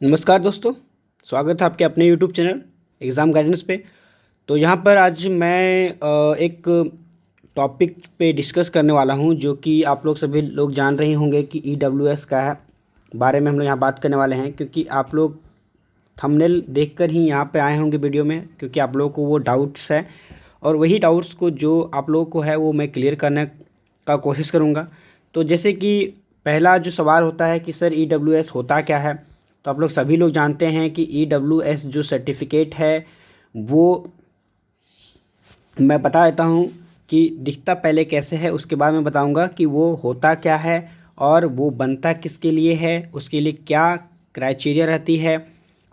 नमस्कार दोस्तों, स्वागत है आपके अपने यूट्यूब चैनल एग्ज़ाम गाइडेंस पे। तो यहाँ पर आज मैं एक टॉपिक पे डिस्कस करने वाला हूँ जो कि आप लोग सभी लोग जान रहे होंगे कि ईडब्ल्यूएस का है बारे में हम लोग यहाँ बात करने वाले हैं, क्योंकि आप लोग थंबनेल देखकर ही यहाँ पे आए होंगे वीडियो में, क्योंकि आप लोगों को वो डाउट्स है और वही डाउट्स को जो आप लोगों को है वो मैं क्लियर करने का कोशिश करूँगा। तो जैसे कि पहला जो सवाल होता है कि सर ईडब्ल्यूएस होता क्या है, तो आप लोग सभी लोग जानते हैं कि ईडब्ल्यूएस जो सर्टिफिकेट है वो मैं बता देता हूँ कि दिखता पहले कैसे है, उसके बाद मैं बताऊँगा कि वो होता क्या है और वो बनता किसके लिए है, उसके लिए क्या क्राइटेरिया रहती है,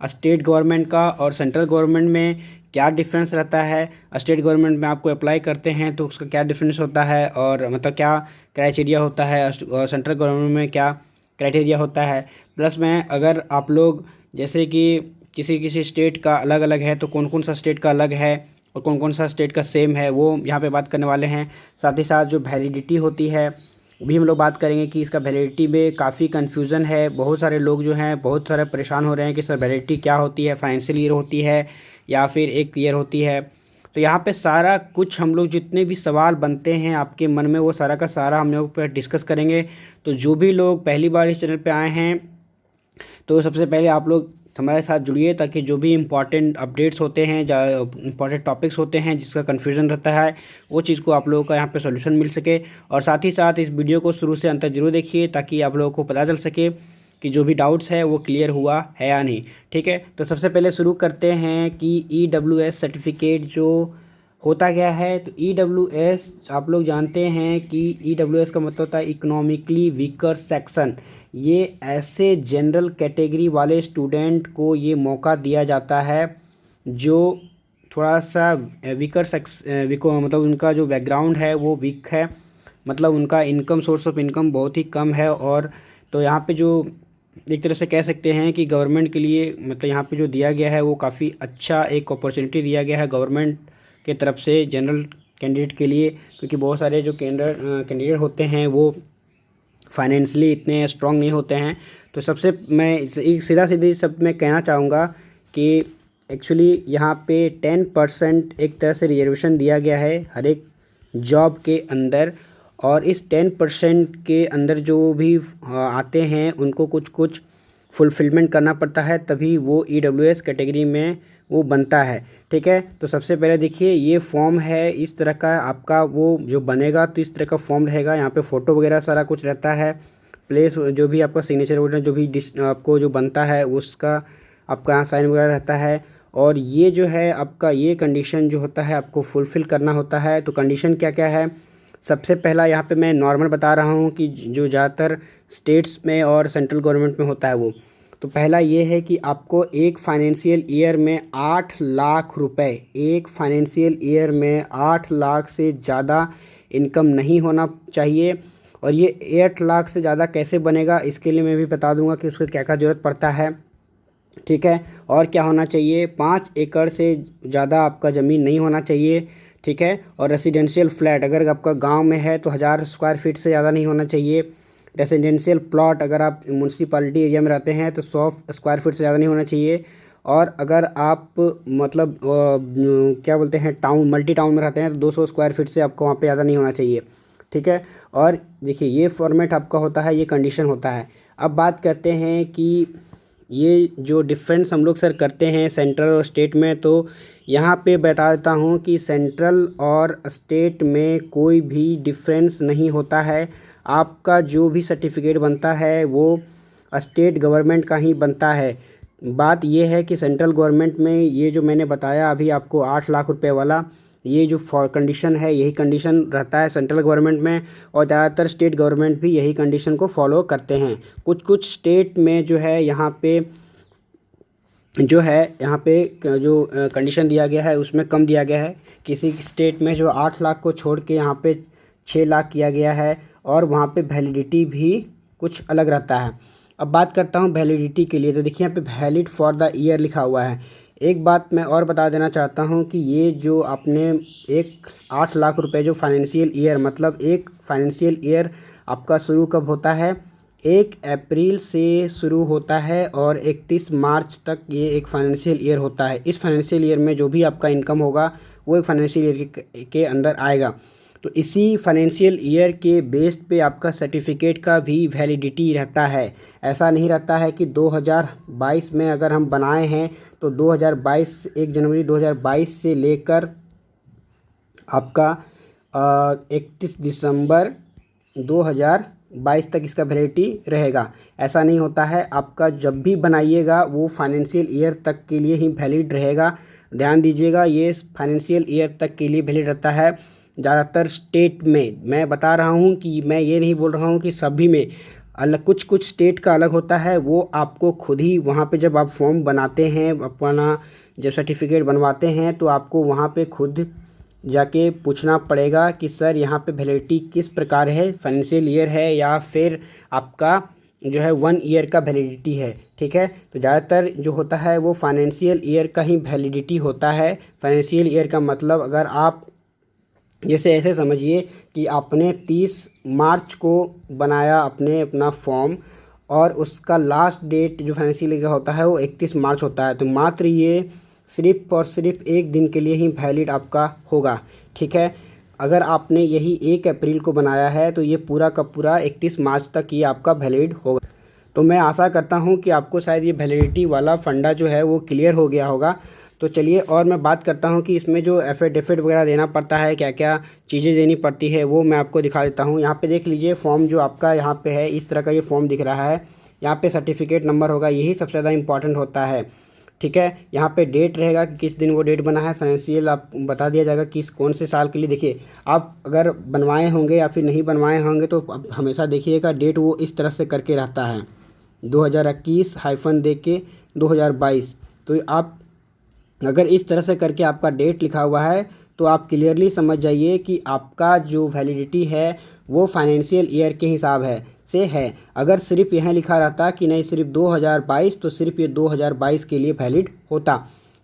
स्टेट गवर्नमेंट का और सेंट्रल गवर्नमेंट में क्या डिफरेंस रहता है, स्टेट गवर्नमेंट में आपको अप्लाई करते हैं तो उसका क्या डिफरेंस होता है और मतलब क्या क्राइटेरिया होता है, और सेंट्रल गवर्नमेंट में क्या क्राइटेरिया होता है। प्लस में अगर आप लोग जैसे कि किसी किसी स्टेट का अलग अलग है तो कौन कौन सा स्टेट का अलग है और कौन कौन सा स्टेट का सेम है वो यहाँ पे बात करने वाले हैं। साथ ही साथ जो वैलिडिटी होती है भी हम लोग बात करेंगे कि इसका वैलिडिटी में काफ़ी कन्फ्यूज़न है। बहुत सारे लोग जो हैं बहुत सारे परेशान हो रहे हैं कि सर वैलिडिटी क्या होती है, फाइनेंशियल ईयर होती है या फिर एक ईयर होती है। तो यहाँ पे सारा कुछ हम लोग जितने भी सवाल बनते हैं आपके मन में वो सारा का सारा हम लोग पर डिस्कस करेंगे। तो जो भी लोग पहली बार इस चैनल पे आए हैं तो सबसे पहले आप लोग हमारे साथ जुड़िए, ताकि जो भी इम्पॉर्टेंट अपडेट्स होते हैं, इम्पॉर्टेंट टॉपिक्स होते हैं जिसका कन्फ्यूज़न रहता है वो चीज़ को आप लोगों का यहाँ पे सॉल्यूशन मिल सके। और साथ ही साथ इस वीडियो को शुरू से अंत तक जरूर देखिए ताकि आप लोगों को पता चल सके कि जो भी डाउट्स है वो क्लियर हुआ है या नहीं। ठीक है, तो सबसे पहले शुरू करते हैं कि ईडब्ल्यूएस सर्टिफिकेट जो होता क्या है। तो ईडब्ल्यूएस आप लोग जानते हैं कि ईडब्ल्यूएस का मतलब होता है इकोनॉमिकली वीकर सेक्शन। ये ऐसे जनरल कैटेगरी वाले स्टूडेंट को ये मौका दिया जाता है जो थोड़ा सा वीकर सेक्स विको मतलब उनका जो बैकग्राउंड है वो वीक है, मतलब उनका इनकम सोर्स ऑफ इनकम बहुत ही कम है। और तो यहाँ पे जो एक तरह से कह सकते हैं कि गवर्नमेंट के लिए मतलब यहाँ पे जो दिया गया है वो काफ़ी अच्छा एक अपॉर्चुनिटी दिया गया है गवर्नमेंट के तरफ से जनरल कैंडिडेट के लिए, क्योंकि बहुत सारे जो कैंडिडेट होते हैं वो फाइनेंशियली इतने स्ट्रांग नहीं होते हैं। तो सबसे मैं एक सीधा सीधी सब मैं कहना चाहूँगा कि एक्चुअली यहाँ पे 10% एक तरह से रिजर्वेशन दिया गया है हर एक जॉब के अंदर, और इस 10% के अंदर जो भी आते हैं उनको कुछ कुछ फुलफिलमेंट करना पड़ता है तभी वो ईडब्ल्यूएस कैटेगरी में वो बनता है। ठीक है, तो सबसे पहले देखिए ये फॉर्म है इस तरह का आपका, वो जो बनेगा तो इस तरह का फॉर्म रहेगा। यहाँ पे फ़ोटो वगैरह सारा कुछ रहता है, प्लेस जो भी आपका सिग्नेचर वगैरह जो भी आपको जो बनता है उसका आपका यहाँ साइन वगैरह रहता है। और ये जो है आपका ये कंडीशन जो होता है आपको फुलफ़िल करना होता है। तो कंडीशन क्या क्या है, सबसे पहला यहाँ पे मैं नॉर्मल बता रहा हूँ कि जो ज़्यादातर स्टेट्स में और सेंट्रल गवर्नमेंट में होता है वो। तो पहला ये है कि आपको एक फाइनेंशियल ईयर में 8 लाख रुपए, एक फाइनेंशियल ईयर में 8 लाख से ज़्यादा इनकम नहीं होना चाहिए। और ये 8 लाख से ज़्यादा कैसे बनेगा इसके लिए मैं भी बता दूंगा कि उसको क्या क्या ज़रूरत पड़ता है। ठीक है, और क्या होना चाहिए, 5 एकड़ से ज़्यादा आपका ज़मीन नहीं होना चाहिए। ठीक है, और रेसिडेंशियल फ्लैट अगर आपका गांव में है तो 1000 स्क्वायर फीट से ज़्यादा नहीं होना चाहिए। रेसिडेंशियल प्लॉट अगर आप म्यूनसिपालिटी एरिया में रहते हैं तो 100 स्क्वायर फीट से ज़्यादा नहीं होना चाहिए। और अगर आप मतलब क्या बोलते हैं टाउन मल्टी टाउन में रहते हैं तो 200 स्क्वायर फीट से आपको वहाँ पे ज़्यादा नहीं होना चाहिए। ठीक है, और देखिए ये फॉर्मेट आपका होता है, ये कंडीशन होता है। अब बात करते हैं कि ये जो डिफरेंस हम लोग सर करते हैं सेंट्रल और स्टेट में, तो यहाँ पे बता देता हूँ कि सेंट्रल और स्टेट में कोई भी डिफरेंस नहीं होता है। आपका जो भी सर्टिफिकेट बनता है वो स्टेट गवर्नमेंट का ही बनता है। बात ये है कि सेंट्रल गवर्नमेंट में ये जो मैंने बताया अभी आपको 8 लाख रुपए वाला, ये जो फॉर कंडीशन है यही कंडीशन रहता है सेंट्रल गवर्नमेंट में, और ज़्यादातर स्टेट गवर्नमेंट भी यही कंडीशन को फॉलो करते हैं। कुछ कुछ स्टेट में जो है यहाँ पे जो कंडीशन दिया गया है उसमें कम दिया गया है। किसी स्टेट में जो 8 लाख को छोड़ के यहाँ पे 6 लाख किया गया है, और वहाँ पे वैलिडिटी भी कुछ अलग रहता है। अब बात करता हूँ वैलिडिटी के लिए, तो देखिए यहाँ पे वैलिड फॉर द ईयर लिखा हुआ है। एक बात मैं और बता देना चाहता हूँ कि ये जो आपने एक 8 लाख रुपए जो फाइनेंशियल ईयर, मतलब एक फाइनेंशियल ईयर आपका शुरू कब होता है 1 अप्रैल से शुरू होता है और 31 मार्च तक ये एक फाइनेंशियल ईयर होता है। इस फाइनेंशियल ईयर में जो भी आपका इनकम होगा वो एक फाइनेंशियल ईयर के अंदर आएगा। तो इसी फाइनेंशियल ईयर के बेस पे आपका सर्टिफिकेट का भी वैलिडिटी रहता है। ऐसा नहीं रहता है कि 2022 में अगर हम बनाए हैं तो 2022 1 जनवरी 2022 से लेकर आपका 31 दिसंबर 2022 तक इसका वैलिडिटी रहेगा। ऐसा नहीं होता है। आपका जब भी बनाइएगा वो फाइनेंशियल ईयर तक के लिए ही वैलिड रहेगा। ध्यान दीजिएगा, ये फाइनेंशियल ईयर तक के लिए वैलिड रहता है। ज़्यादातर स्टेट में मैं बता रहा हूँ कि मैं ये नहीं बोल रहा हूँ कि सभी में, अलग कुछ कुछ स्टेट का अलग होता है। वो आपको खुद ही वहाँ पे जब आप फॉर्म बनाते हैं, अपना जब सर्टिफिकेट बनवाते हैं तो आपको वहाँ पे खुद जाके पूछना पड़ेगा कि सर यहाँ पे वैलिडिटी किस प्रकार है, फाइनेंशियल ईयर है या फिर आपका जो है 1 ईयर का वैलिडिटी है। ठीक है, तो ज़्यादातर जो होता है वो फाइनेंशियल ईयर का ही वैलिडिटी होता है। फाइनेंशियल ईयर का मतलब अगर आप जैसे ऐसे समझिए कि आपने 30 मार्च को बनाया अपना फॉर्म और उसका लास्ट डेट जो फाइनेंशियल ईयर का होता है वो 31 मार्च होता है, तो मात्र ये सिर्फ और सिर्फ 1 दिन के लिए ही वैलिड आपका होगा। ठीक है, अगर आपने यही 1 अप्रैल को बनाया है तो ये पूरा का पूरा 31 मार्च तक ये आपका वैलिड होगा। तो मैं आशा करता हूँ कि आपको शायद ये वैलिडिटी वाला फंडा जो है वो क्लियर हो गया होगा। तो चलिए और मैं बात करता हूँ कि इसमें जो एफिडेविट वगैरह देना पड़ता है, क्या क्या चीज़ें देनी पड़ती है, वो मैं आपको दिखा देता हूँ। यहाँ पे देख लीजिए फॉर्म जो आपका यहाँ पे है, इस तरह का ये फॉर्म दिख रहा है। यहाँ पे सर्टिफिकेट नंबर होगा, यही सबसे ज़्यादा इंपॉर्टेंट होता है। ठीक है, यहाँ पे डेट रहेगा कि किस दिन वो डेट बना है, फाइनेंशियल आप बता दिया जाएगा किस कौन से साल के लिए। देखिए, आप अगर बनवाए होंगे या फिर नहीं बनवाए होंगे तो आप हमेशा देखिएगा डेट वो इस तरह से करके रहता है 2021 हाइफन दे के 2022। तो आप अगर इस तरह से करके आपका डेट लिखा हुआ है तो आप क्लियरली समझ जाइए कि आपका जो वैलिडिटी है वो फाइनेंशियल ईयर के हिसाब है। अगर सिर्फ यहाँ लिखा रहता कि नहीं सिर्फ 2022 तो सिर्फ ये 2022 के लिए वैलिड होता।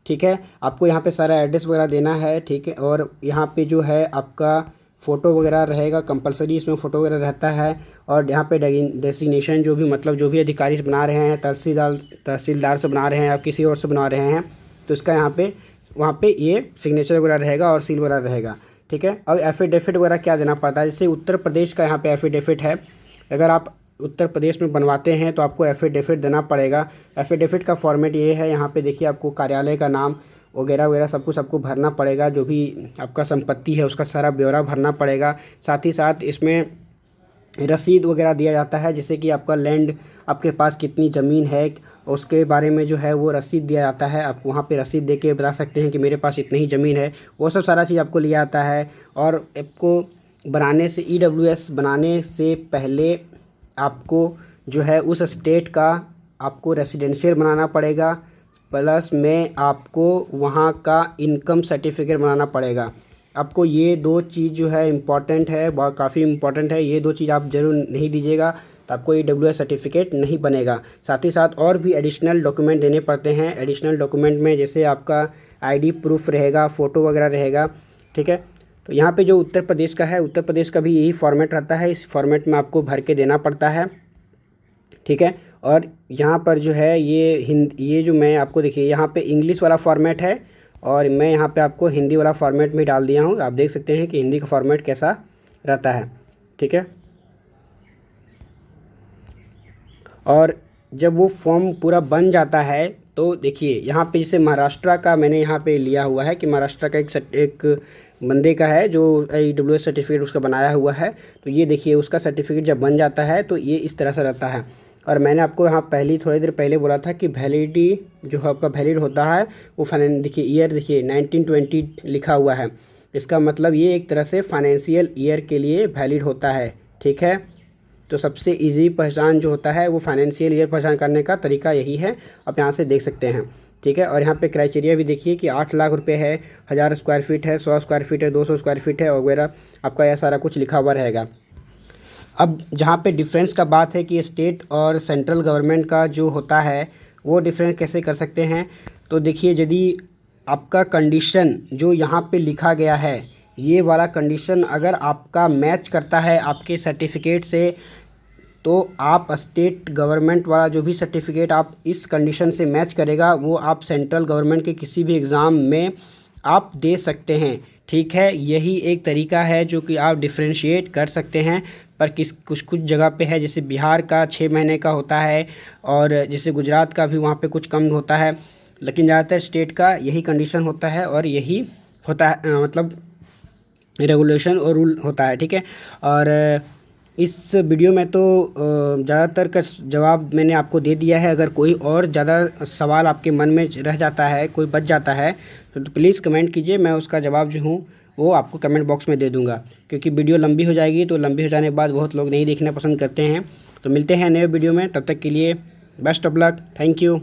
ठीक है, आपको यहाँ पे सारा एड्रेस वगैरह देना है। ठीक है, और यहाँ पे जो है आपका फ़ोटो वगैरह रहेगा कंपलसरी, इसमें फ़ोटो वगैरह रहता है। और यहाँ पे डेजिग्नेशन जो भी मतलब जो भी अधिकारी से बना रहे हैं, तहसीलदार से बना रहे हैं, आप किसी और से बना रहे हैं, तो इसका यहाँ पे वहाँ पे ये सिग्नेचर वगैरह रहेगा और सील वगैरह रहेगा। ठीक है, अब एफिडेविट वगैरह क्या देना पड़ता है, जैसे उत्तर प्रदेश का यहाँ पे एफिडेविट है। अगर आप उत्तर प्रदेश में बनवाते हैं तो आपको एफिडेविट देना पड़ेगा। एफिडेविट का फॉर्मेट ये है, यहाँ पे देखिए आपको कार्यालय का नाम वगैरह वगैरह सब कुछ आपको भरना पड़ेगा, जो भी आपका संपत्ति है उसका सारा ब्यौरा भरना पड़ेगा। साथ ही साथ इसमें रसीद वगैरह दिया जाता है, जैसे कि आपका लैंड, आपके पास कितनी ज़मीन है उसके बारे में जो है वो रसीद दिया जाता है। आप वहाँ पे रसीद दे के बता सकते हैं कि मेरे पास इतनी ही ज़मीन है, वो सब सारा चीज़ आपको लिया आता है। और आपको बनाने से EWS बनाने से पहले आपको जो है उस स्टेट का आपको रेसिडेंशियल बनाना पड़ेगा, प्लस में आपको वहाँ का इनकम सर्टिफिकेट बनाना पड़ेगा। आपको ये 2 चीज़ जो है इम्पॉर्टेंट है, बहुत काफ़ी इम्पॉर्टेंट है। ये 2 चीज़ आप ज़रूर नहीं दीजिएगा तो आपको EWS सर्टिफिकेट नहीं बनेगा। साथ ही साथ और भी एडिशनल डॉक्यूमेंट देने पड़ते हैं। एडिशनल डॉक्यूमेंट में जैसे आपका ID प्रूफ रहेगा, फ़ोटो वगैरह रहेगा। ठीक है, तो यहाँ पे जो उत्तर प्रदेश का है, उत्तर प्रदेश का भी यही फॉर्मेट रहता है। इस फॉर्मेट में आपको भर के देना पड़ता है। ठीक है, और यहाँ पर जो है ये जो मैं आपको देखिए यहाँ पे इंग्लिश वाला फॉर्मेट है और मैं यहाँ पे आपको हिंदी वाला फॉर्मेट में डाल दिया हूँ। आप देख सकते हैं कि हिंदी का फॉर्मेट कैसा रहता है। ठीक है, और जब वो फॉर्म पूरा बन जाता है तो देखिए यहाँ पे जैसे महाराष्ट्र का मैंने यहाँ पे लिया हुआ है कि महाराष्ट्र का एक बंदे का है जो EWS सर्टिफिकेट उसका बनाया हुआ है। तो ये देखिए उसका सर्टिफिकेट जब बन जाता है तो ये इस तरह से रहता है। और मैंने आपको यहाँ थोड़ी देर पहले बोला था कि वैलिडिटी जो आपका वैलिड होता है वो देखिए ईयर देखिए 1920 लिखा हुआ है। इसका मतलब ये एक तरह से फाइनेंशियल ईयर के लिए वैलिड होता है। ठीक है, तो सबसे इजी पहचान जो होता है वो फाइनेंशियल ईयर पहचान करने का तरीका यही है, आप यहाँ से देख सकते हैं। ठीक है, और यहाँ पे क्राइटेरिया भी देखिए कि 8 लाख रुपए है, 1000 स्क्वायर फीट है, 100 स्क्वायर फीट है, 200 स्क्वायर फीट है वगैरह, आपका यह सारा कुछ लिखा हुआ रहेगा। अब जहाँ पे डिफरेंस का बात है कि स्टेट और सेंट्रल गवर्नमेंट का जो होता है वो डिफरेंस कैसे कर सकते हैं, तो देखिए यदि आपका कंडीशन जो यहाँ पे लिखा गया है ये वाला कंडीशन अगर आपका मैच करता है आपके सर्टिफिकेट से तो आप स्टेट गवर्नमेंट वाला जो भी सर्टिफिकेट आप इस कंडीशन से मैच करेगा वो आप सेंट्रल गवर्नमेंट के किसी भी एग्ज़ाम में आप दे सकते हैं। ठीक है, यही एक तरीका है जो कि आप डिफ्रेंशिएट कर सकते हैं। पर कुछ जगह पे है, जैसे बिहार का 6 महीने का होता है और जैसे गुजरात का भी वहाँ पे कुछ कम होता है, लेकिन ज़्यादातर स्टेट का यही कंडीशन होता है और यही होता है, मतलब रेगुलेशन और रूल होता है। ठीक है, और इस वीडियो में तो ज़्यादातर का जवाब मैंने आपको दे दिया है। अगर कोई और ज़्यादा सवाल आपके मन में रह जाता है, कोई बच जाता है, तो प्लीज़ कमेंट कीजिए, मैं उसका जवाब जो हूँ वो आपको कमेंट बॉक्स में दे दूँगा। क्योंकि वीडियो लंबी हो जाएगी, तो लंबी हो जाने के बाद बहुत लोग नहीं देखना पसंद करते हैं। तो मिलते हैं नए वीडियो में, तब तक के लिए best of luck, thank you.